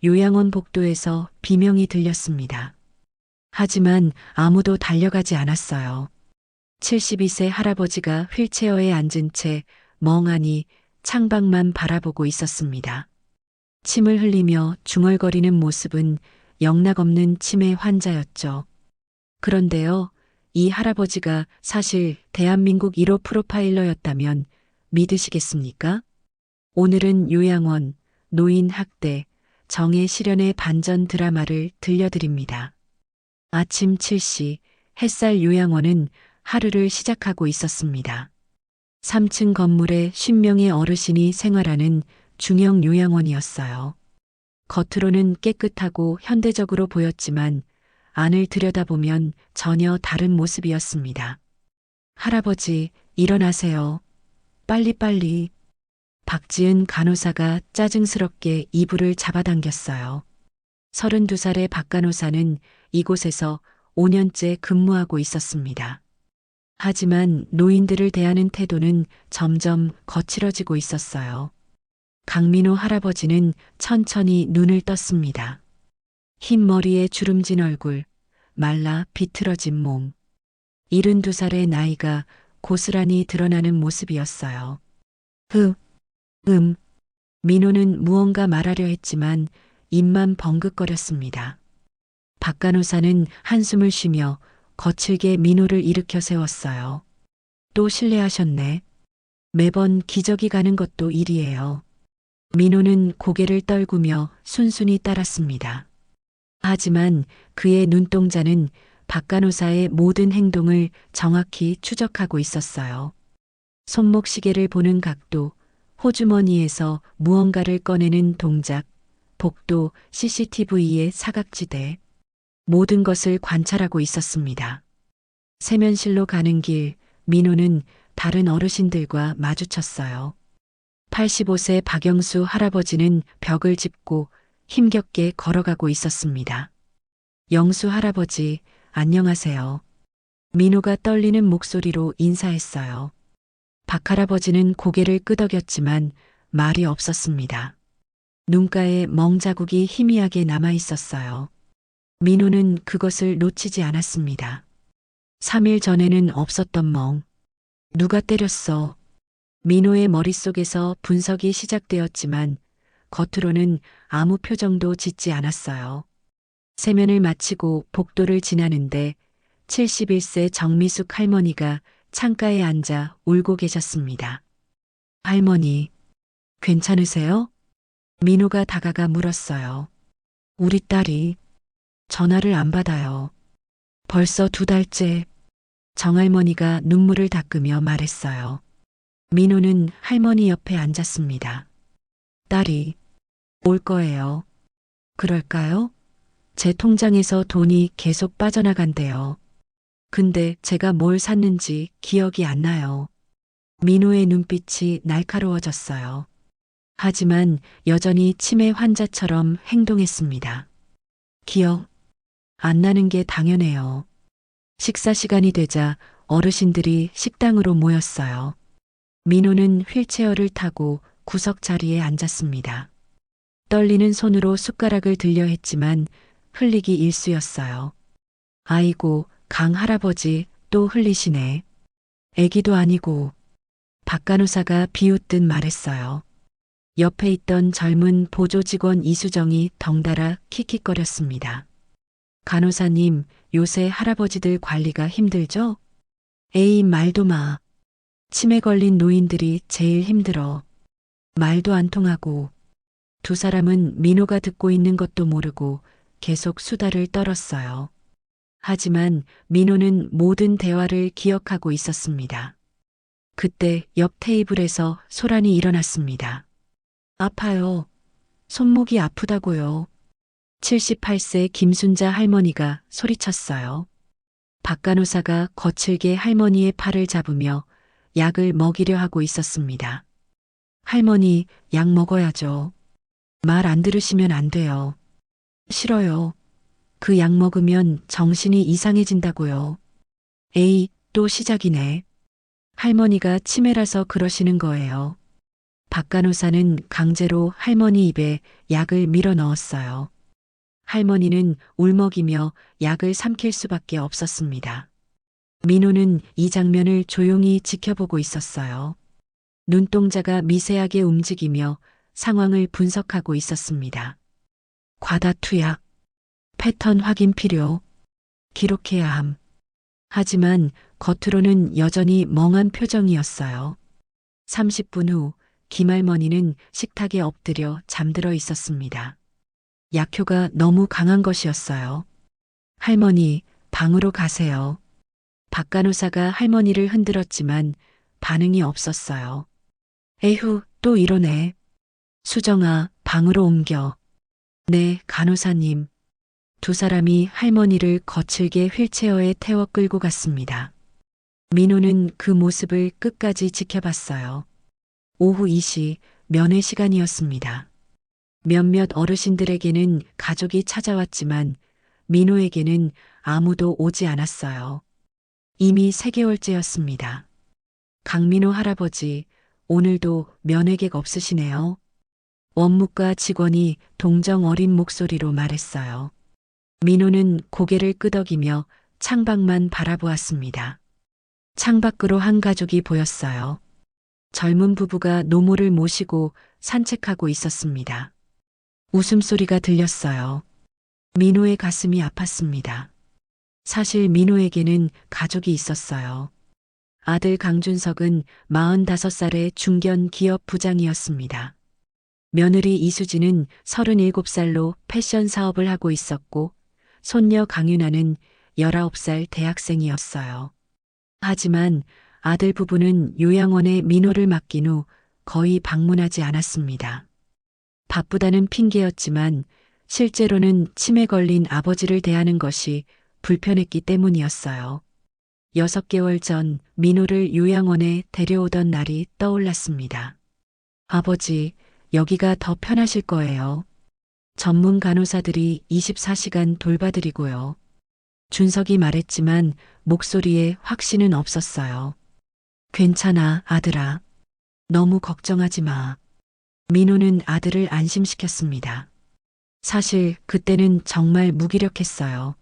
요양원 복도에서 비명이 들렸습니다. 하지만 아무도 달려가지 않았어요. 72세 할아버지가 휠체어에 앉은 채 멍하니 창밖만 바라보고 있었습니다. 침을 흘리며 중얼거리는 모습은 영락없는 치매 환자였죠. 그런데요, 이 할아버지가 사실 대한민국 1호 프로파일러였다면 믿으시겠습니까? 오늘은 요양원, 노인 학대, 정의 실현의 반전 드라마를 들려드립니다. 아침 7시 햇살 요양원은 하루를 시작하고 있었습니다. 3층 건물에 10명의 어르신이 생활하는 중형 요양원이었어요. 겉으로는 깨끗하고 현대적으로 보였지만 안을 들여다보면 전혀 다른 모습이었습니다. 할아버지, 일어나세요. 빨리빨리. 박지은 간호사가 짜증스럽게 이불을 잡아당겼어요. 32살의 박 간호사는 이곳에서 5년째 근무하고 있었습니다. 하지만 노인들을 대하는 태도는 점점 거칠어지고 있었어요. 강민호 할아버지는 천천히 눈을 떴습니다. 흰 머리에 주름진 얼굴, 말라 비틀어진 몸. 72살의 나이가 고스란히 드러나는 모습이었어요. 민호는 무언가 말하려 했지만 입만 벙긋거렸습니다. 박 간호사는 한숨을 쉬며 거칠게 민호를 일으켜 세웠어요. 또 실례하셨네. 매번 기저귀 가는 것도 일이에요. 민호는 고개를 떨구며 순순히 따랐습니다. 하지만 그의 눈동자는 박 간호사의 모든 행동을 정확히 추적하고 있었어요. 손목 시계를 보는 각도, 호주머니에서 무언가를 꺼내는 동작, 복도, CCTV의 사각지대, 모든 것을 관찰하고 있었습니다. 세면실로 가는 길, 민호는 다른 어르신들과 마주쳤어요. 85세 박영수 할아버지는 벽을 짚고 힘겹게 걸어가고 있었습니다. 영수 할아버지, 안녕하세요. 민호가 떨리는 목소리로 인사했어요. 박 할아버지는 고개를 끄덕였지만 말이 없었습니다. 눈가에 멍자국이 희미하게 남아 있었어요. 민호는 그것을 놓치지 않았습니다. 3일 전에는 없었던 멍. 누가 때렸어? 민호의 머릿속에서 분석이 시작되었지만 겉으로는 아무 표정도 짓지 않았어요. 세면을 마치고 복도를 지나는데 71세 정미숙 할머니가 창가에 앉아 울고 계셨습니다. 할머니, 괜찮으세요? 민호가 다가가 물었어요. 우리 딸이 전화를 안 받아요. 벌써 2달째. 정할머니가 눈물을 닦으며 말했어요. 민호는 할머니 옆에 앉았습니다. 딸이 올 거예요. 그럴까요? 제 통장에서 돈이 계속 빠져나간대요. 근데 제가 뭘 샀는지 기억이 안 나요. 민호의 눈빛이 날카로워졌어요. 하지만 여전히 치매 환자처럼 행동했습니다. 기억 안 나는 게 당연해요. 식사 시간이 되자 어르신들이 식당으로 모였어요. 민호는 휠체어를 타고 구석 자리에 앉았습니다. 떨리는 손으로 숟가락을 들려 했지만 흘리기 일쑤였어요. 아이고, 강 할아버지 또 흘리시네. 애기도 아니고. 박 간호사가 비웃듯 말했어요. 옆에 있던 젊은 보조 직원 이수정이 덩달아 킥킥거렸습니다. 간호사님, 요새 할아버지들 관리가 힘들죠? 에이, 말도 마. 치매 걸린 노인들이 제일 힘들어. 말도 안 통하고. 두 사람은 민호가 듣고 있는 것도 모르고 계속 수다를 떨었어요. 하지만 민호는 모든 대화를 기억하고 있었습니다. 그때 옆 테이블에서 소란이 일어났습니다. 아파요. 손목이 아프다고요. 78세 김순자 할머니가 소리쳤어요. 박 간호사가 거칠게 할머니의 팔을 잡으며 약을 먹이려 하고 있었습니다. 할머니, 약 먹어야죠. 말 안 들으시면 안 돼요. 싫어요. 그 약 먹으면 정신이 이상해진다고요. 에이, 또 시작이네. 할머니가 치매라서 그러시는 거예요. 박 간호사는 강제로 할머니 입에 약을 밀어 넣었어요. 할머니는 울먹이며 약을 삼킬 수밖에 없었습니다. 민호는 이 장면을 조용히 지켜보고 있었어요. 눈동자가 미세하게 움직이며 상황을 분석하고 있었습니다. 과다 투약, 패턴 확인 필요, 기록해야 함. 하지만 겉으로는 여전히 멍한 표정이었어요. 30분 후 김할머니는 식탁에 엎드려 잠들어 있었습니다. 약효가 너무 강한 것이었어요. 할머니, 방으로 가세요. 박 간호사가 할머니를 흔들었지만 반응이 없었어요. 에휴, 또 이러네. 수정아, 방으로 옮겨. 네, 간호사님. 두 사람이 할머니를 거칠게 휠체어에 태워 끌고 갔습니다. 민호는 그 모습을 끝까지 지켜봤어요. 오후 2시 면회 시간이었습니다. 몇몇 어르신들에게는 가족이 찾아왔지만 민호에게는 아무도 오지 않았어요. 이미 3개월째였습니다. 강민호 할아버지, 오늘도 면회객 없으시네요. 원무과 직원이 동정 어린 목소리로 말했어요. 민호는 고개를 끄덕이며 창밖만 바라보았습니다. 창밖으로 한 가족이 보였어요. 젊은 부부가 노모를 모시고 산책하고 있었습니다. 웃음소리가 들렸어요. 민호의 가슴이 아팠습니다. 사실 민호에게는 가족이 있었어요. 아들 강준석은 45살의 중견 기업 부장이었습니다. 며느리 이수진은 37살로 패션 사업을 하고 있었고 손녀 강윤아는 19살 대학생이었어요. 하지만 아들 부부는 요양원에 민호를 맡긴 후 거의 방문하지 않았습니다. 바쁘다는 핑계였지만 실제로는 치매 걸린 아버지를 대하는 것이 불편했기 때문이었어요. 6개월 전 민호를 요양원에 데려오던 날이 떠올랐습니다. 아버지, 여기가 더 편하실 거예요. 전문 간호사들이 24시간 돌봐드리고요. 준석이 말했지만 목소리에 확신은 없었어요. 괜찮아, 아들아. 너무 걱정하지 마. 민호는 아들을 안심시켰습니다. 사실 그때는 정말 무기력했어요.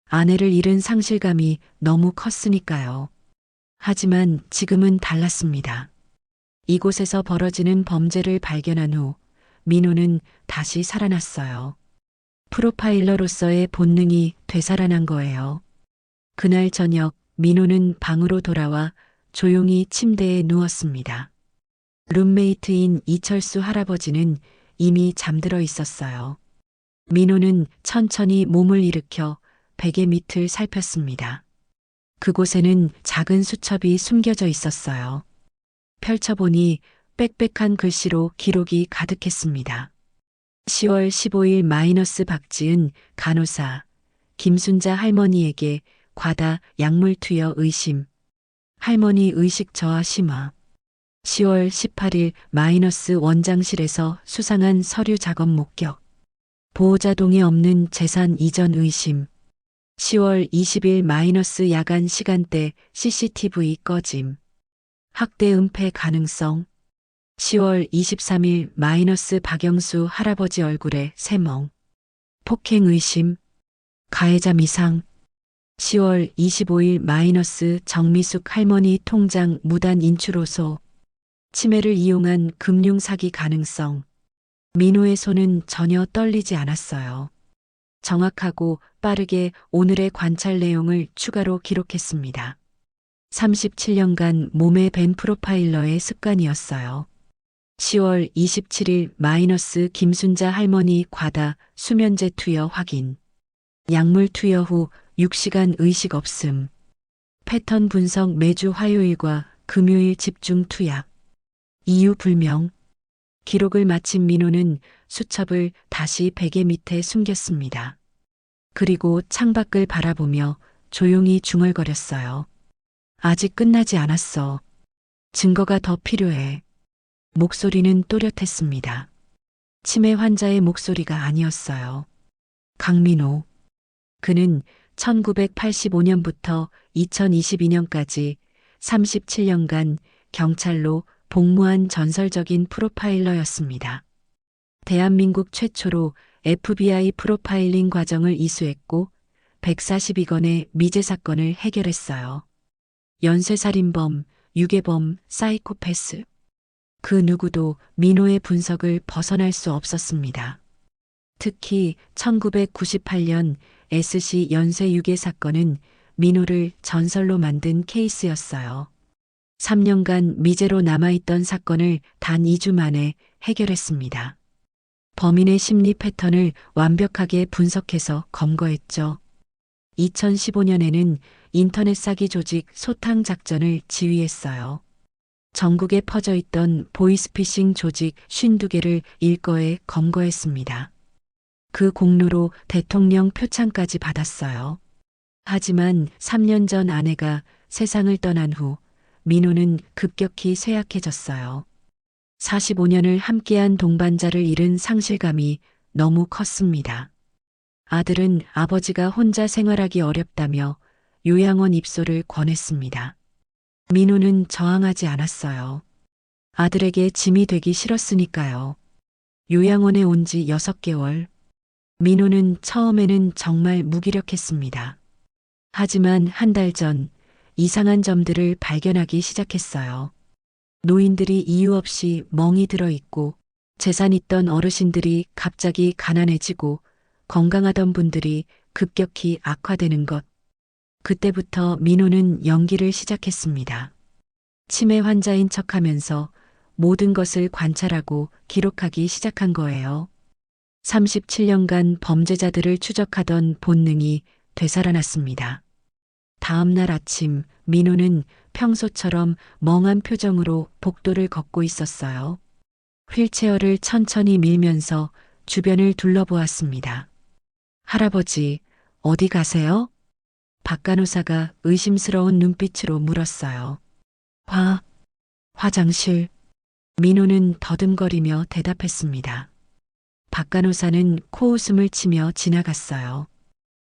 아내를 잃은 상실감이 너무 컸으니까요. 하지만 지금은 달랐습니다. 이곳에서 벌어지는 범죄를 발견한 후 민호는 다시 살아났어요. 프로파일러로서의 본능이 되살아난 거예요. 그날 저녁 민호는 방으로 돌아와 조용히 침대에 누웠습니다. 룸메이트인 이철수 할아버지는 이미 잠들어 있었어요. 민호는 천천히 몸을 일으켜 베개 밑을 살폈습니다. 그곳에는 작은 수첩이 숨겨져 있었어요. 펼쳐보니 빽빽한 글씨로 기록이 가득했습니다. 10월 15일 마이너스 박지은 간호사, 김순자 할머니에게 과다 약물 투여 의심, 할머니 의식 저하 심화. 10월 18일 마이너스 원장실에서 수상한 서류 작업 목격, 보호자 동의 없는 재산 이전 의심. 10월 20일 마이너스 야간 시간대 CCTV 꺼짐. 학대 은폐 가능성. 10월 23일 마이너스 박영수 할아버지 얼굴에 새멍. 폭행 의심. 가해자 미상. 10월 25일 마이너스 정미숙 할머니 통장 무단 인출호소. 치매를 이용한 금융 사기 가능성. 민호의 손은 전혀 떨리지 않았어요. 정확하고 빠르게 오늘의 관찰 내용을 추가로 기록했습니다. 37년간 몸에 밴 프로파일러의 습관이었어요. 10월 27일 마이너스 김순자 할머니 과다 수면제 투여 확인. 약물 투여 후 6시간 의식 없음. 패턴 분석 매주 화요일과 금요일 집중 투약. 이유 불명. 기록을 마친 민호는 수첩을 다시 베개 밑에 숨겼습니다. 그리고 창밖을 바라보며 조용히 중얼거렸어요. 아직 끝나지 않았어. 증거가 더 필요해. 목소리는 또렷했습니다. 치매 환자의 목소리가 아니었어요. 강민호. 그는 1985년부터 2022년까지 37년간 경찰로 복무한 전설적인 프로파일러였습니다. 대한민국 최초로 FBI 프로파일링 과정을 이수했고 142건의 미제 사건을 해결했어요. 연쇄살인범, 유괴범, 사이코패스. 그 누구도 민호의 분석을 벗어날 수 없었습니다. 특히 1998년 SC 연쇄 유괴 사건은 민호를 전설로 만든 케이스였어요. 3년간 미제로 남아있던 사건을 단 2주 만에 해결했습니다. 범인의 심리 패턴을 완벽하게 분석해서 검거했죠. 2015년에는 인터넷 사기 조직 소탕 작전을 지휘했어요. 전국에 퍼져 있던 보이스피싱 조직 52개를 일거에 검거했습니다. 그 공로로 대통령 표창까지 받았어요. 하지만 3년 전 아내가 세상을 떠난 후 민호는 급격히 쇠약해졌어요. 45년을 함께한 동반자를 잃은 상실감이 너무 컸습니다. 아들은 아버지가 혼자 생활하기 어렵다며 요양원 입소를 권했습니다. 민호는 저항하지 않았어요. 아들에게 짐이 되기 싫었으니까요. 요양원에 온 지 6개월. 민호는 처음에는 정말 무기력했습니다. 하지만 한 달 전 이상한 점들을 발견하기 시작했어요. 노인들이 이유 없이 멍이 들어 있고 재산 있던 어르신들이 갑자기 가난해지고 건강하던 분들이 급격히 악화되는 것. 그때부터 민호는 연기를 시작했습니다. 치매 환자인 척하면서 모든 것을 관찰하고 기록하기 시작한 거예요. 37년간 범죄자들을 추적하던 본능이 되살아났습니다. 다음 날 아침 민호는 평소처럼 멍한 표정으로 복도를 걷고 있었어요. 휠체어를 천천히 밀면서 주변을 둘러보았습니다. 할아버지, 어디 가세요? 박간호사가 의심스러운 눈빛으로 물었어요. 화장실. 민호는 더듬거리며 대답했습니다. 박간호사는 코웃음을 치며 지나갔어요.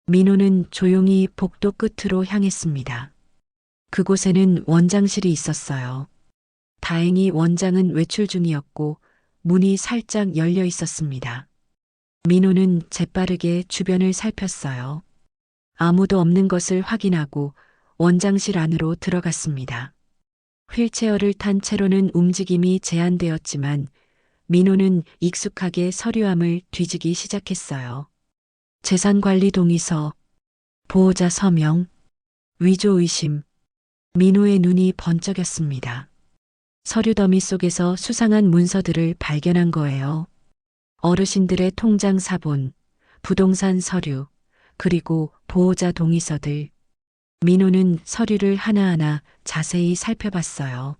민호는 조용히 복도 끝으로 향했습니다. 그곳에는 원장실이 있었어요. 다행히 원장은 외출 중이었고 문이 살짝 열려 있었습니다. 민호는 재빠르게 주변을 살폈어요. 아무도 없는 것을 확인하고 원장실 안으로 들어갔습니다. 휠체어를 탄 채로는 움직임이 제한되었지만 민호는 익숙하게 서류함을 뒤지기 시작했어요. 재산관리 동의서, 보호자 서명, 위조 의심. 민호의 눈이 번쩍였습니다. 서류 더미 속에서 수상한 문서들을 발견한 거예요. 어르신들의 통장 사본, 부동산 서류, 그리고 보호자 동의서들. 민호는 서류를 하나하나 자세히 살펴봤어요.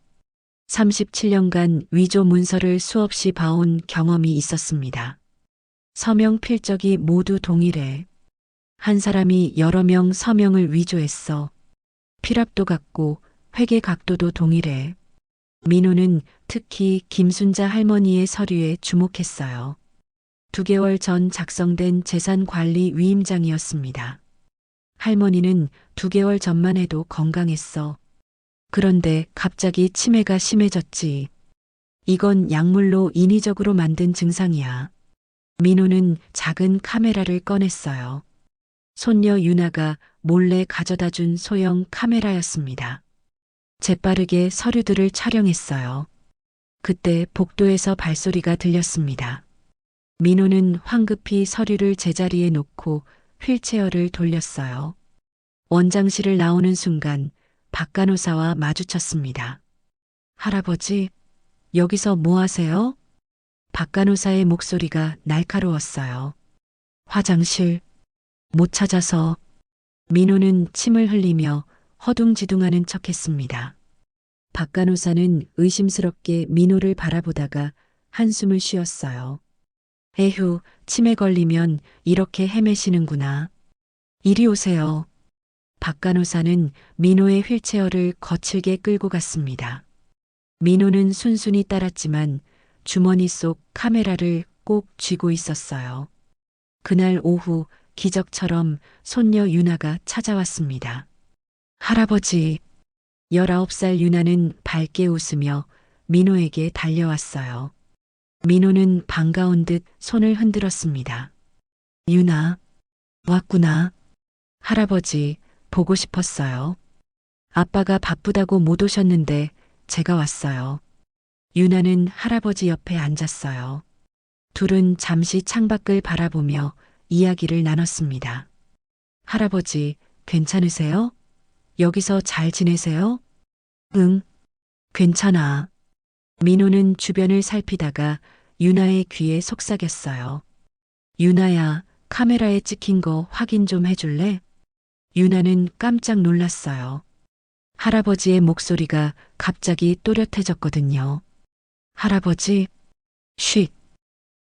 37년간 위조 문서를 수없이 봐온 경험이 있었습니다. 서명 필적이 모두 동일해. 한 사람이 여러 명 서명을 위조했어. 필압도 같고 회계 각도도 동일해. 민호는 특히 김순자 할머니의 서류에 주목했어요. 2개월 전 작성된 재산관리 위임장이었습니다. 할머니는 2개월 전만 해도 건강했어. 그런데 갑자기 치매가 심해졌지. 이건 약물로 인위적으로 만든 증상이야. 민호는 작은 카메라를 꺼냈어요. 손녀 유나가 몰래 가져다 준 소형 카메라였습니다. 재빠르게 서류들을 촬영했어요. 그때 복도에서 발소리가 들렸습니다. 민호는 황급히 서류를 제자리에 놓고 휠체어를 돌렸어요. 원장실을 나오는 순간 박간호사와 마주쳤습니다. 할아버지, 여기서 뭐 하세요? 박간호사의 목소리가 날카로웠어요. 화장실, 못 찾아서. 민호는 침을 흘리며 허둥지둥하는 척했습니다. 박간호사는 의심스럽게 민호를 바라보다가 한숨을 쉬었어요. 에휴, 치매 걸리면 이렇게 헤매시는구나. 이리 오세요. 박간호사는 민호의 휠체어를 거칠게 끌고 갔습니다. 민호는 순순히 따랐지만 주머니 속 카메라를 꼭 쥐고 있었어요. 그날 오후 기적처럼 손녀 유나가 찾아왔습니다. 할아버지. 19살 유나는 밝게 웃으며 민호에게 달려왔어요. 민호는 반가운 듯 손을 흔들었습니다. 유나, 왔구나. 할아버지, 보고 싶었어요. 아빠가 바쁘다고 못 오셨는데 제가 왔어요. 유나는 할아버지 옆에 앉았어요. 둘은 잠시 창밖을 바라보며 이야기를 나눴습니다. 할아버지, 괜찮으세요? 여기서 잘 지내세요? 응, 괜찮아. 민호는 주변을 살피다가 유나의 귀에 속삭였어요. 유나야, 카메라에 찍힌 거 확인 좀 해줄래? 유나는 깜짝 놀랐어요. 할아버지의 목소리가 갑자기 또렷해졌거든요. 할아버지, 쉿,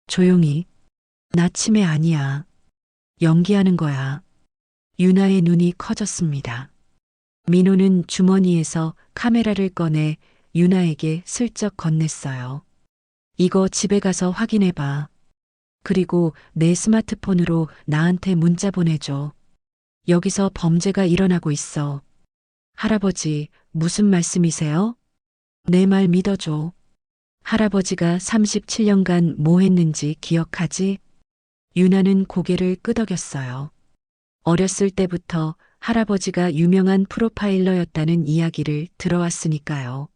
조용히. 나 치매 아니야. 연기하는 거야. 유나의 눈이 커졌습니다. 민호는 주머니에서 카메라를 꺼내 유나에게 슬쩍 건넸어요. 이거 집에 가서 확인해봐. 그리고 내 스마트폰으로 나한테 문자 보내줘. 여기서 범죄가 일어나고 있어. 할아버지, 무슨 말씀이세요? 내 말 믿어줘. 할아버지가 37년간 뭐 했는지 기억하지? 유나는 고개를 끄덕였어요. 어렸을 때부터 할아버지가 유명한 프로파일러였다는 이야기를 들어왔으니까요.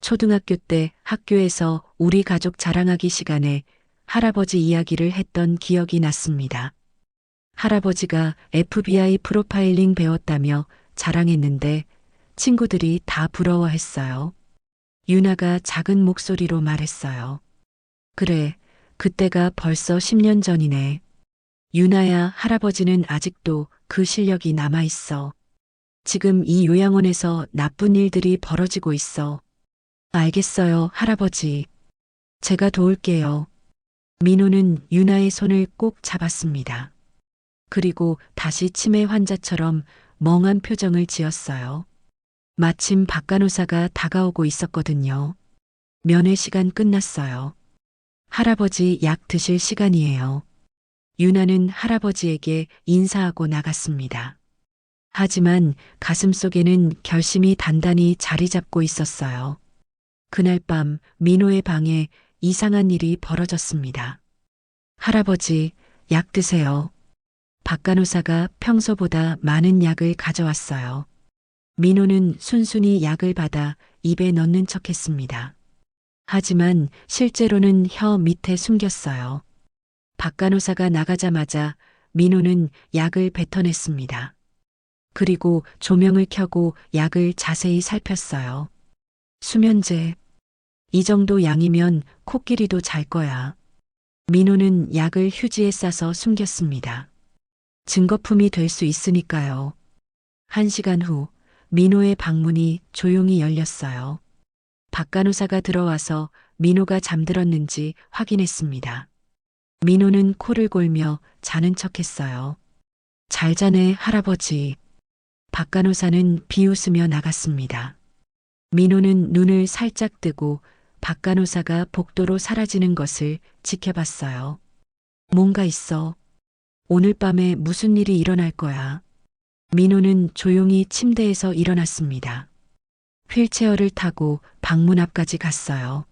초등학교 때 학교에서 우리 가족 자랑하기 시간에 할아버지 이야기를 했던 기억이 났습니다. 할아버지가 FBI 프로파일링 배웠다며 자랑했는데 친구들이 다 부러워했어요. 유나가 작은 목소리로 말했어요. 그래, 그때가 벌써 10년 전이네. 유나야, 할아버지는 아직도 그 실력이 남아있어. 지금 이 요양원에서 나쁜 일들이 벌어지고 있어. 알겠어요, 할아버지. 제가 도울게요. 민호는 유나의 손을 꼭 잡았습니다. 그리고 다시 치매 환자처럼 멍한 표정을 지었어요. 마침 박간호사가 다가오고 있었거든요. 면회 시간 끝났어요. 할아버지 약 드실 시간이에요. 유나는 할아버지에게 인사하고 나갔습니다. 하지만 가슴속에는 결심이 단단히 자리 잡고 있었어요. 그날 밤 민호의 방에 이상한 일이 벌어졌습니다. 할아버지, 약 드세요. 박간호사가 평소보다 많은 약을 가져왔어요. 민호는 순순히 약을 받아 입에 넣는 척했습니다. 하지만 실제로는 혀 밑에 숨겼어요. 박간호사가 나가자마자 민호는 약을 뱉어냈습니다. 그리고 조명을 켜고 약을 자세히 살폈어요. 수면제. 이 정도 양이면 코끼리도 잘 거야. 민호는 약을 휴지에 싸서 숨겼습니다. 증거품이 될 수 있으니까요. 1시간 후 민호의 방문이 조용히 열렸어요. 박간호사가 들어와서 민호가 잠들었는지 확인했습니다. 민호는 코를 골며 자는 척했어요. 잘 자네, 할아버지. 박간호사는 비웃으며 나갔습니다. 민호는 눈을 살짝 뜨고 박간호사가 복도로 사라지는 것을 지켜봤어요. 뭔가 있어. 오늘 밤에 무슨 일이 일어날 거야. 민호는 조용히 침대에서 일어났습니다. 휠체어를 타고 방문 앞까지 갔어요.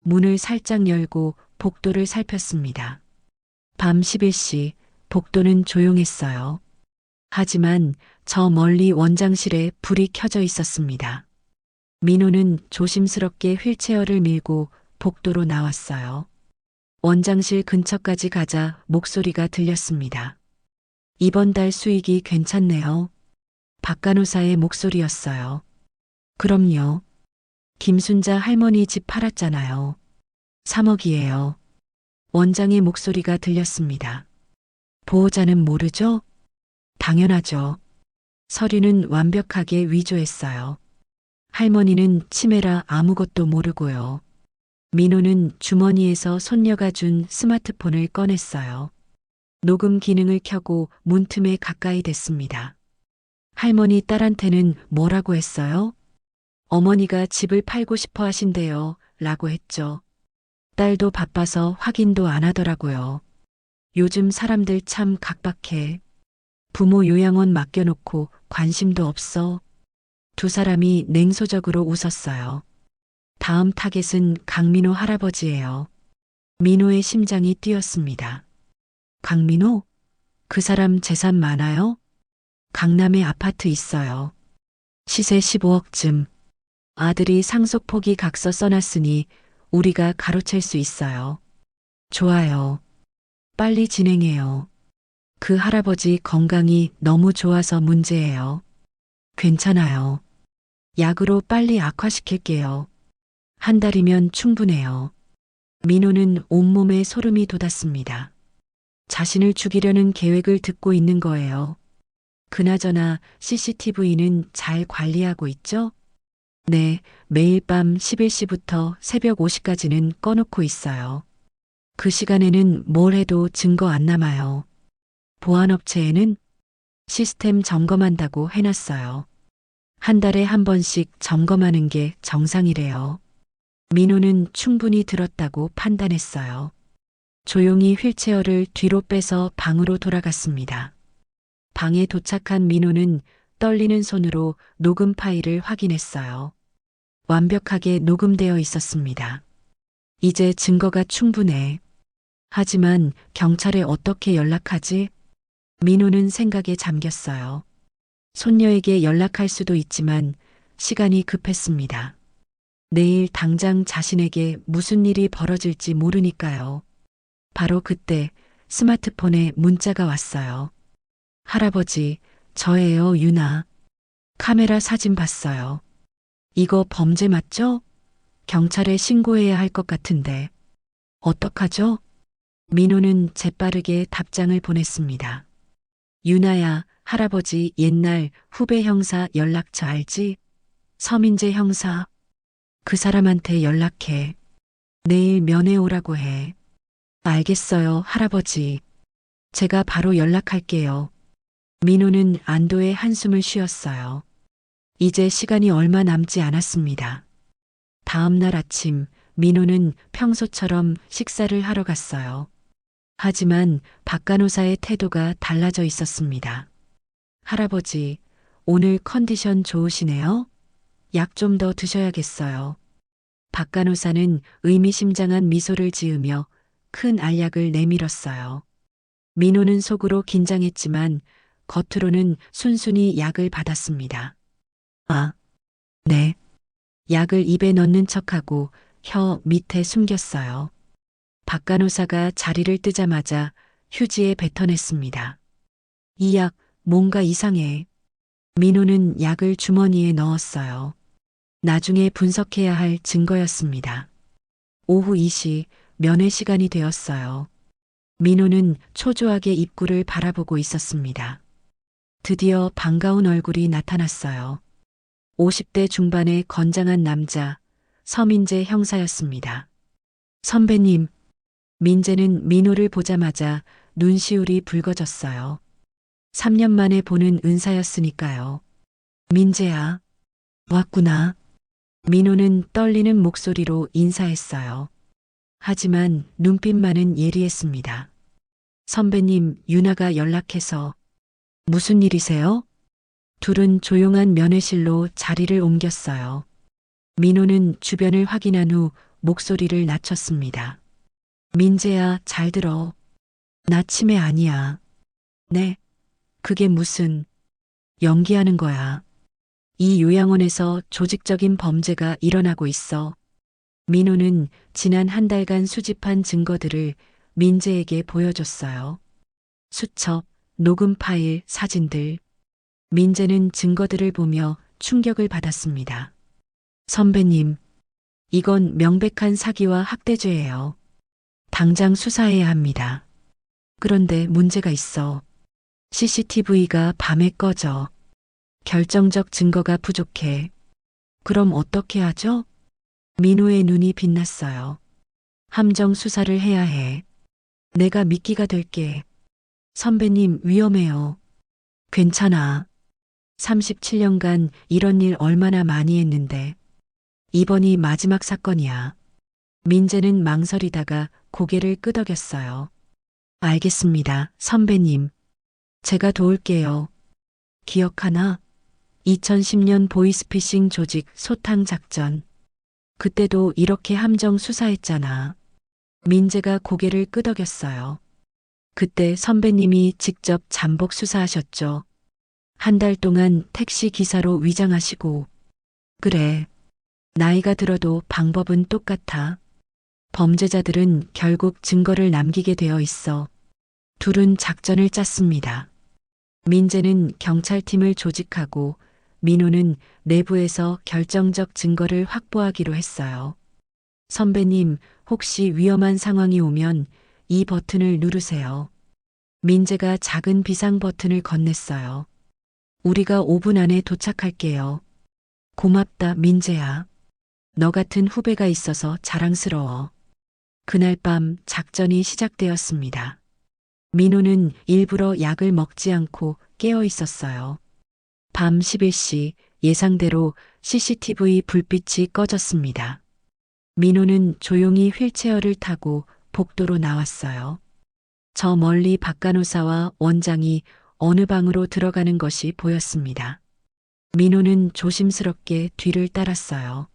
문을 살짝 열고 복도를 살폈습니다. 밤 11시 복도는 조용했어요. 하지만 저 멀리 원장실에 불이 켜져 있었습니다. 민호는 조심스럽게 휠체어를 밀고 복도로 나왔어요. 원장실 근처까지 가자 목소리가 들렸습니다. 이번 달 수익이 괜찮네요. 박간호사의 목소리였어요. 그럼요. 김순자 할머니 집 팔았잖아요. 3억이에요. 원장의 목소리가 들렸습니다. 보호자는 모르죠? 당연하죠. 서류는 완벽하게 위조했어요. 할머니는 치매라 아무것도 모르고요. 민호는 주머니에서 손녀가 준 스마트폰을 꺼냈어요. 녹음 기능을 켜고 문틈에 가까이 댔습니다. 할머니 딸한테는 뭐라고 했어요? 어머니가 집을 팔고 싶어 하신대요. 라고 했죠. 딸도 바빠서 확인도 안 하더라고요. 요즘 사람들 참 각박해. 부모 요양원 맡겨놓고 관심도 없어. 두 사람이 냉소적으로 웃었어요. 다음 타겟은 강민호 할아버지예요. 민호의 심장이 뛰었습니다. 강민호? 그 사람 재산 많아요? 강남에 아파트 있어요. 시세 15억쯤. 아들이 상속 포기 각서 써놨으니 우리가 가로챌 수 있어요. 좋아요. 빨리 진행해요. 그 할아버지 건강이 너무 좋아서 문제예요. 괜찮아요. 약으로 빨리 악화시킬게요. 한 달이면 충분해요. 민호는 온몸에 소름이 돋았습니다. 자신을 죽이려는 계획을 듣고 있는 거예요. 그나저나 CCTV는 잘 관리하고 있죠? 네, 매일 밤 11시부터 새벽 5시까지는 꺼놓고 있어요. 그 시간에는 뭘 해도 증거 안 남아요. 보안업체에는 시스템 점검한다고 해놨어요. 한 달에 한 번씩 점검하는 게 정상이래요. 민호는 충분히 들었다고 판단했어요. 조용히 휠체어를 뒤로 빼서 방으로 돌아갔습니다. 방에 도착한 민호는 떨리는 손으로 녹음 파일을 확인했어요. 완벽하게 녹음되어 있었습니다. 이제 증거가 충분해. 하지만 경찰에 어떻게 연락하지? 민호는 생각에 잠겼어요. 손녀에게 연락할 수도 있지만 시간이 급했습니다. 내일 당장 자신에게 무슨 일이 벌어질지 모르니까요. 바로 그때 스마트폰에 문자가 왔어요. 할아버지, 저예요, 유나. 카메라 사진 봤어요. 이거 범죄 맞죠? 경찰에 신고해야 할 것 같은데. 어떡하죠? 민호는 재빠르게 답장을 보냈습니다. 유나야, 할아버지 옛날 후배 형사 연락처 알지? 서민재 형사. 그 사람한테 연락해. 내일 면회 오라고 해. 알겠어요, 할아버지. 제가 바로 연락할게요. 민호는 안도의 한숨을 쉬었어요. 이제 시간이 얼마 남지 않았습니다. 다음 날 아침, 민호는 평소처럼 식사를 하러 갔어요. 하지만 박 간호사의 태도가 달라져 있었습니다. 할아버지, 오늘 컨디션 좋으시네요? 약 좀 더 드셔야겠어요. 박 간호사는 의미심장한 미소를 지으며 큰 알약을 내밀었어요. 민호는 속으로 긴장했지만 겉으로는 순순히 약을 받았습니다. 아, 네. 약을 입에 넣는 척하고 혀 밑에 숨겼어요. 박 간호사가 자리를 뜨자마자 휴지에 뱉어냈습니다. 이 약 뭔가 이상해. 민호는 약을 주머니에 넣었어요. 나중에 분석해야 할 증거였습니다. 오후 2시 면회 시간이 되었어요. 민호는 초조하게 입구를 바라보고 있었습니다. 드디어 반가운 얼굴이 나타났어요. 50대 중반의 건장한 남자, 서민재 형사였습니다. 선배님, 민재는 민호를 보자마자 눈시울이 붉어졌어요. 3년 만에 보는 은사였으니까요. 민재야, 왔구나. 민호는 떨리는 목소리로 인사했어요. 하지만 눈빛만은 예리했습니다. 선배님, 유나가 연락해서 무슨 일이세요? 둘은 조용한 면회실로 자리를 옮겼어요. 민호는 주변을 확인한 후 목소리를 낮췄습니다. 민재야, 잘 들어. 나 치매 아니야. 네, 그게 무슨 연기하는 거야. 이 요양원에서 조직적인 범죄가 일어나고 있어. 민호는 지난 한 달간 수집한 증거들을 민재에게 보여줬어요. 수첩, 녹음 파일, 사진들. 민재는 증거들을 보며 충격을 받았습니다. 선배님, 이건 명백한 사기와 학대죄예요. 당장 수사해야 합니다. 그런데 문제가 있어. CCTV가 밤에 꺼져. 결정적 증거가 부족해. 그럼 어떻게 하죠? 민호의 눈이 빛났어요. 함정 수사를 해야 해. 내가 미끼가 될게. 선배님 위험해요. 괜찮아. 37년간 이런 일 얼마나 많이 했는데. 이번이 마지막 사건이야. 민재는 망설이다가 고개를 끄덕였어요. 알겠습니다, 선배님. 제가 도울게요. 기억하나? 2010년 보이스피싱 조직 소탕 작전. 그때도 이렇게 함정 수사했잖아. 민재가 고개를 끄덕였어요. 그때 선배님이 직접 잠복 수사하셨죠. 한 달 동안 택시 기사로 위장하시고. 그래. 나이가 들어도 방법은 똑같아. 범죄자들은 결국 증거를 남기게 되어 있어. 둘은 작전을 짰습니다. 민재는 경찰팀을 조직하고 민호는 내부에서 결정적 증거를 확보하기로 했어요. 선배님, 혹시 위험한 상황이 오면 이 버튼을 누르세요. 민재가 작은 비상 버튼을 건넸어요. 우리가 5분 안에 도착할게요. 고맙다, 민재야. 너 같은 후배가 있어서 자랑스러워. 그날 밤 작전이 시작되었습니다. 민호는 일부러 약을 먹지 않고 깨어 있었어요. 밤 11시 예상대로 CCTV 불빛이 꺼졌습니다. 민호는 조용히 휠체어를 타고 복도로 나왔어요. 저 멀리 박간호사와 원장이 어느 방으로 들어가는 것이 보였습니다. 민호는 조심스럽게 뒤를 따랐어요.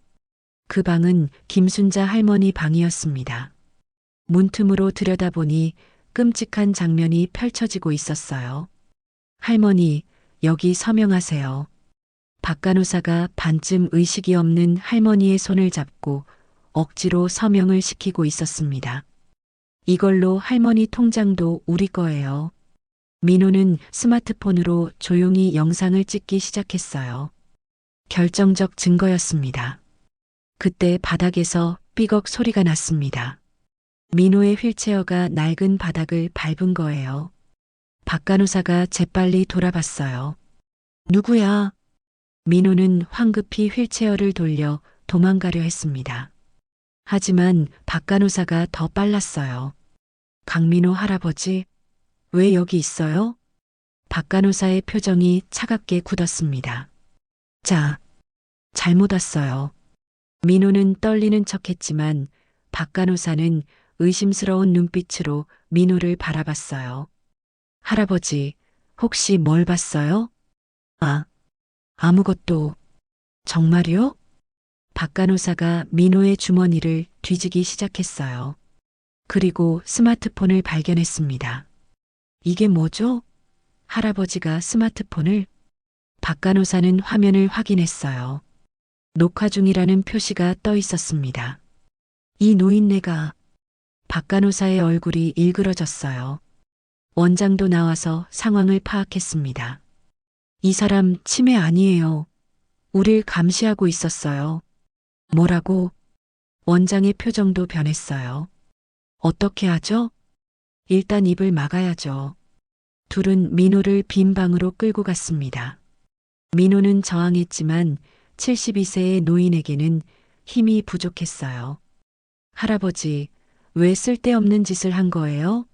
그 방은 김순자 할머니 방이었습니다. 문틈으로 들여다보니 끔찍한 장면이 펼쳐지고 있었어요. 할머니, 여기 서명하세요. 박간호사가 반쯤 의식이 없는 할머니의 손을 잡고 억지로 서명을 시키고 있었습니다. 이걸로 할머니 통장도 우리 거예요. 민호는 스마트폰으로 조용히 영상을 찍기 시작했어요. 결정적 증거였습니다. 그때 바닥에서 삐걱 소리가 났습니다. 민호의 휠체어가 낡은 바닥을 밟은 거예요. 박간호사가 재빨리 돌아봤어요. 누구야? 민호는 황급히 휠체어를 돌려 도망가려 했습니다. 하지만 박간호사가 더 빨랐어요. 강민호 할아버지, 왜 여기 있어요? 박간호사의 표정이 차갑게 굳었습니다. 자, 잘못 왔어요. 민호는 떨리는 척했지만 박간호사는 의심스러운 눈빛으로 민호를 바라봤어요. 할아버지, 혹시 뭘 봤어요? 아, 아무것도. 정말요? 박간호사가 민호의 주머니를 뒤지기 시작했어요. 그리고 스마트폰을 발견했습니다. 이게 뭐죠? 할아버지가 스마트폰을? 박간호사는 화면을 확인했어요. 녹화 중이라는 표시가 떠 있었습니다. 이 노인네가. 박간호사의 얼굴이 일그러졌어요. 원장도 나와서 상황을 파악했습니다. 이 사람 치매 아니에요. 우릴 감시하고 있었어요. 뭐라고? 원장의 표정도 변했어요. 어떻게 하죠? 일단 입을 막아야죠. 둘은 민호를 빈 방으로 끌고 갔습니다. 민호는 저항했지만 72세의 노인에게는 힘이 부족했어요. 할아버지, 왜 쓸데없는 짓을 한 거예요?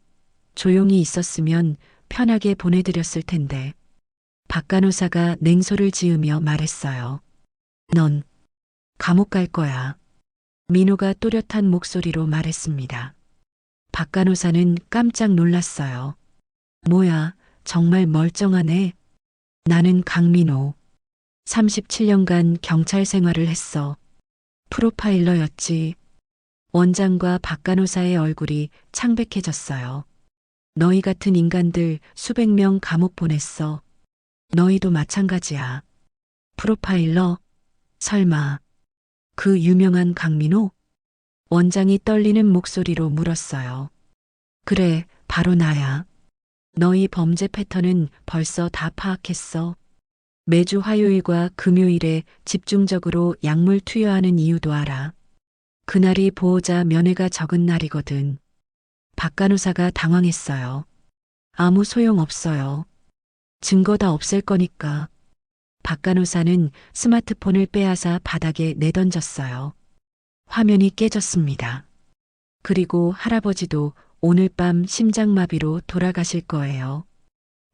조용히 있었으면 편하게 보내드렸을 텐데. 박간호사가 냉소를 지으며 말했어요. 넌 감옥 갈 거야. 민호가 또렷한 목소리로 말했습니다. 박간호사는 깜짝 놀랐어요. 뭐야, 정말 멀쩡하네. 나는 강민호. 37년간 경찰 생활을 했어. 프로파일러였지. 원장과 박간호사의 얼굴이 창백해졌어요. 너희 같은 인간들 수백 명 감옥 보냈어. 너희도 마찬가지야. 프로파일러? 설마 그 유명한 강민호? 원장이 떨리는 목소리로 물었어요. 그래, 바로 나야. 너희 범죄 패턴은 벌써 다 파악했어. 매주 화요일과 금요일에 집중적으로 약물 투여하는 이유도 알아. 그날이 보호자 면회가 적은 날이거든. 박간호사가 당황했어요. 아무 소용 없어요. 증거 다 없앨 거니까. 박간호사는 스마트폰을 빼앗아 바닥에 내던졌어요. 화면이 깨졌습니다. 그리고 할아버지도 오늘 밤 심장마비로 돌아가실 거예요.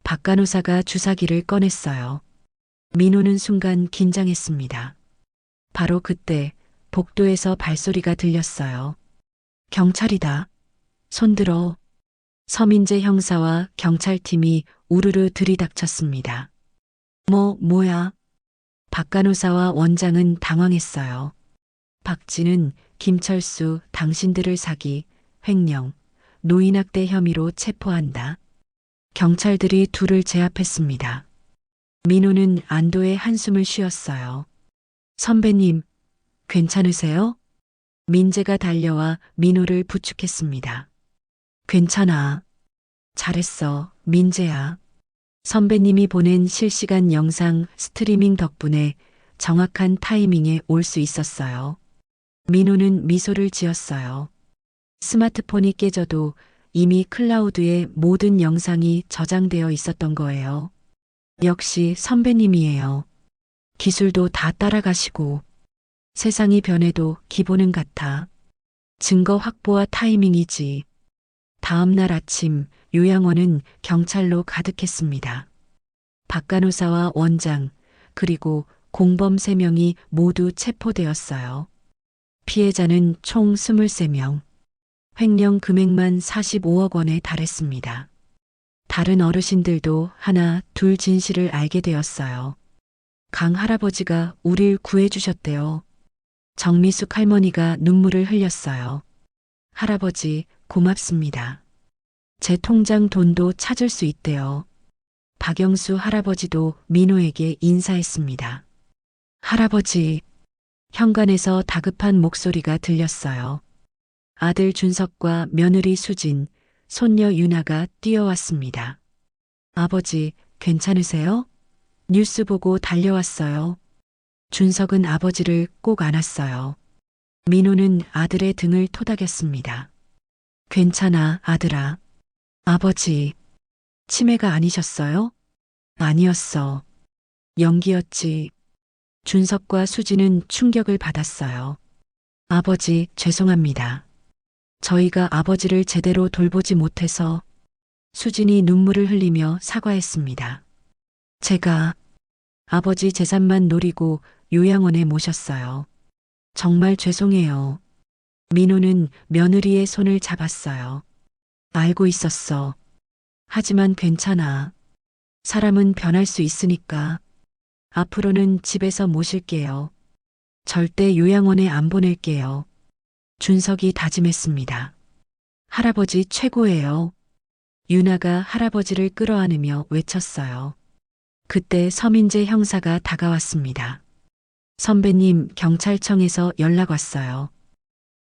박간호사가 주사기를 꺼냈어요. 민호는 순간 긴장했습니다. 바로 그때 복도에서 발소리가 들렸어요. 경찰이다. 손들어. 서민재 형사와 경찰팀이 우르르 들이닥쳤습니다. 뭐야? 박간호사와 원장은 당황했어요. 박진은, 김철수 당신들을 사기, 횡령, 노인학대 혐의로 체포한다. 경찰들이 둘을 제압했습니다. 민호는 안도의 한숨을 쉬었어요. 선배님, 괜찮으세요? 민재가 달려와 민호를 부축했습니다. 괜찮아. 잘했어, 민재야. 선배님이 보낸 실시간 영상 스트리밍 덕분에 정확한 타이밍에 올 수 있었어요. 민호는 미소를 지었어요. 스마트폰이 깨져도 이미 클라우드에 모든 영상이 저장되어 있었던 거예요. 역시 선배님이에요. 기술도 다 따라가시고 세상이 변해도 기본은 같아. 증거 확보와 타이밍이지. 다음 날 아침 요양원은 경찰로 가득했습니다. 박 간호사와 원장 그리고 공범 3명이 모두 체포되었어요. 피해자는 총 23명. 횡령 금액만 45억 원에 달했습니다. 다른 어르신들도 하나, 둘 진실을 알게 되었어요. 강 할아버지가 우릴 구해주셨대요. 정미숙 할머니가 눈물을 흘렸어요. 할아버지, 고맙습니다. 제 통장 돈도 찾을 수 있대요. 박영수 할아버지도 민호에게 인사했습니다. 할아버지, 현관에서 다급한 목소리가 들렸어요. 아들 준석과 며느리 수진, 손녀 유나가 뛰어왔습니다. 아버지, 괜찮으세요? 뉴스 보고 달려왔어요. 준석은 아버지를 꼭 안았어요. 민호는 아들의 등을 토닥였습니다. 괜찮아, 아들아. 아버지, 치매가 아니셨어요? 아니었어. 연기였지. 준석과 수지는 충격을 받았어요. 아버지, 죄송합니다. 저희가 아버지를 제대로 돌보지 못해서. 수진이 눈물을 흘리며 사과했습니다. 제가 아버지 재산만 노리고 요양원에 모셨어요. 정말 죄송해요. 민호는 며느리의 손을 잡았어요. 알고 있었어. 하지만 괜찮아. 사람은 변할 수 있으니까. 앞으로는 집에서 모실게요. 절대 요양원에 안 보낼게요. 준석이 다짐했습니다. 할아버지 최고예요. 유나가 할아버지를 끌어안으며 외쳤어요. 그때 서민재 형사가 다가왔습니다. 선배님, 경찰청에서 연락 왔어요.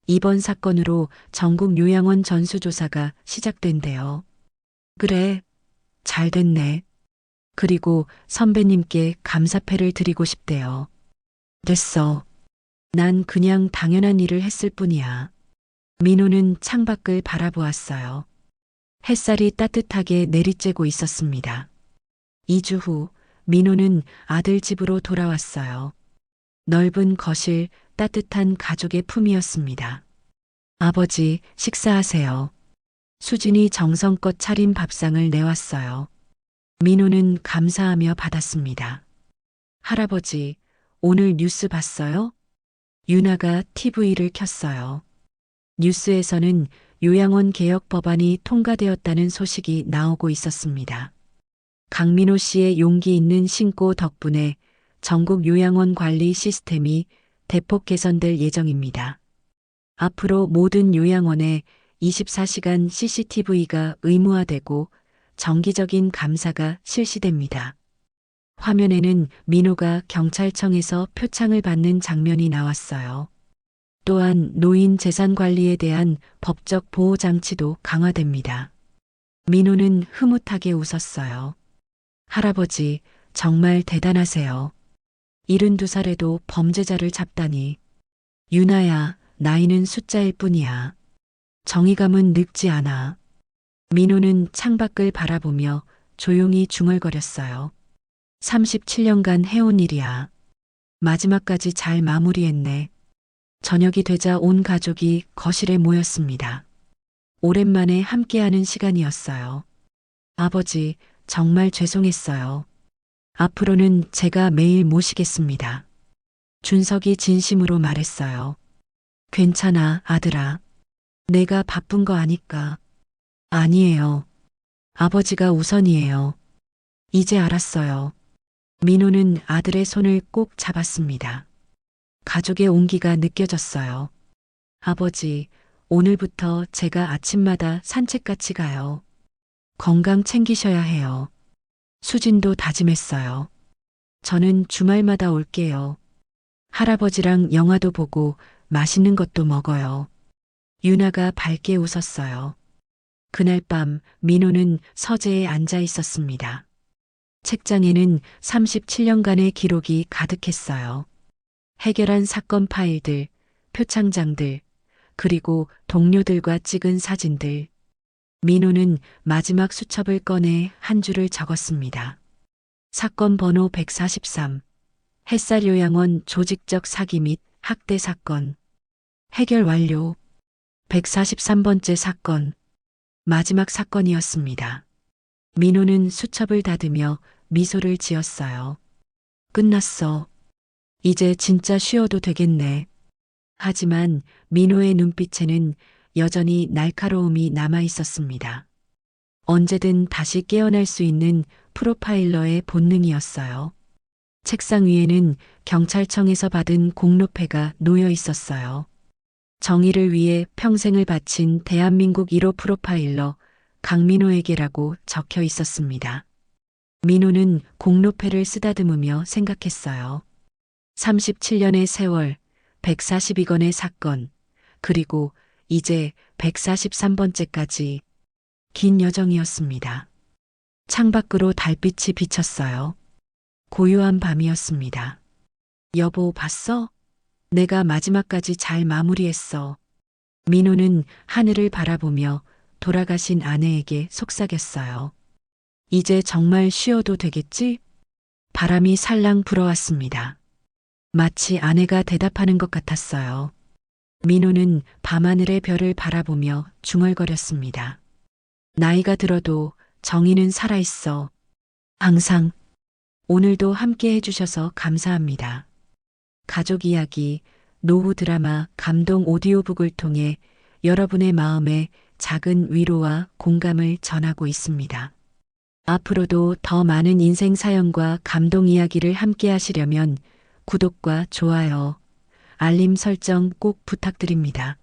이번 사건으로 전국 요양원 전수조사가 시작된대요. 그래, 잘 됐네. 그리고 선배님께 감사패를 드리고 싶대요. 됐어. 난 그냥 당연한 일을 했을 뿐이야. 민호는 창밖을 바라보았어요. 햇살이 따뜻하게 내리쬐고 있었습니다. 2주 후 민호는 아들 집으로 돌아왔어요. 넓은 거실, 따뜻한 가족의 품이었습니다. 아버지, 식사하세요. 수진이 정성껏 차린 밥상을 내왔어요. 민호는 감사하며 받았습니다. 할아버지, 오늘 뉴스 봤어요? 유나가 TV를 켰어요. 뉴스에서는 요양원 개혁 법안이 통과되었다는 소식이 나오고 있었습니다. 강민호 씨의 용기 있는 신고 덕분에 전국 요양원 관리 시스템이 대폭 개선될 예정입니다. 앞으로 모든 요양원에 24시간 CCTV가 의무화되고 정기적인 감사가 실시됩니다. 화면에는 민호가 경찰청에서 표창을 받는 장면이 나왔어요. 또한 노인 재산 관리에 대한 법적 보호 장치도 강화됩니다. 민호는 흐뭇하게 웃었어요. 할아버지, 정말 대단하세요. 72살에도 범죄자를 잡다니. 유나야, 나이는 숫자일 뿐이야. 정의감은 늙지 않아. 민호는 창밖을 바라보며 조용히 중얼거렸어요. 37년간 해온 일이야. 마지막까지 잘 마무리했네. 저녁이 되자 온 가족이 거실에 모였습니다. 오랜만에 함께하는 시간이었어요. 아버지, 정말 죄송했어요. 앞으로는 제가 매일 모시겠습니다. 준석이 진심으로 말했어요. 괜찮아, 아들아. 내가 바쁜 거 아니까. 아니에요. 아버지가 우선이에요. 이제 알았어요. 민호는 아들의 손을 꼭 잡았습니다. 가족의 온기가 느껴졌어요. 아버지, 오늘부터 제가 아침마다 산책같이 가요. 건강 챙기셔야 해요. 수진도 다짐했어요. 저는 주말마다 올게요. 할아버지랑 영화도 보고 맛있는 것도 먹어요. 유나가 밝게 웃었어요. 그날 밤 민호는 서재에 앉아 있었습니다. 책장에는 37년간의 기록이 가득했어요. 해결한 사건 파일들, 표창장들, 그리고 동료들과 찍은 사진들. 민호는 마지막 수첩을 꺼내 한 줄을 적었습니다. 사건 번호 143. 햇살 요양원 조직적 사기 및 학대 사건. 해결 완료. 143번째 사건. 마지막 사건이었습니다. 민호는 수첩을 닫으며 미소를 지었어요. 끝났어. 이제 진짜 쉬어도 되겠네. 하지만 민호의 눈빛에는 여전히 날카로움이 남아 있었습니다. 언제든 다시 깨어날 수 있는 프로파일러의 본능이었어요. 책상 위에는 경찰청에서 받은 공로패가 놓여 있었어요. 정의를 위해 평생을 바친 대한민국 1호 프로파일러 강민호에게라고 적혀 있었습니다. 민호는 공로패를 쓰다듬으며 생각했어요. 37년의 세월, 142건의 사건, 그리고 이제 143번째까지 긴 여정이었습니다. 창밖으로 달빛이 비쳤어요. 고요한 밤이었습니다. 여보, 봤어? 내가 마지막까지 잘 마무리했어. 민호는 하늘을 바라보며 돌아가신 아내에게 속삭였어요. 이제 정말 쉬어도 되겠지? 바람이 살랑 불어왔습니다. 마치 아내가 대답하는 것 같았어요. 민호는 밤하늘의 별을 바라보며 중얼거렸습니다. 나이가 들어도 정의는 살아있어. 항상. 오늘도 함께 해주셔서 감사합니다. 가족 이야기, 노후 드라마, 감동 오디오북을 통해 여러분의 마음에 작은 위로와 공감을 전하고 있습니다. 앞으로도 더 많은 인생 사연과 감동 이야기를 함께 하시려면 구독과 좋아요, 알림 설정 꼭 부탁드립니다.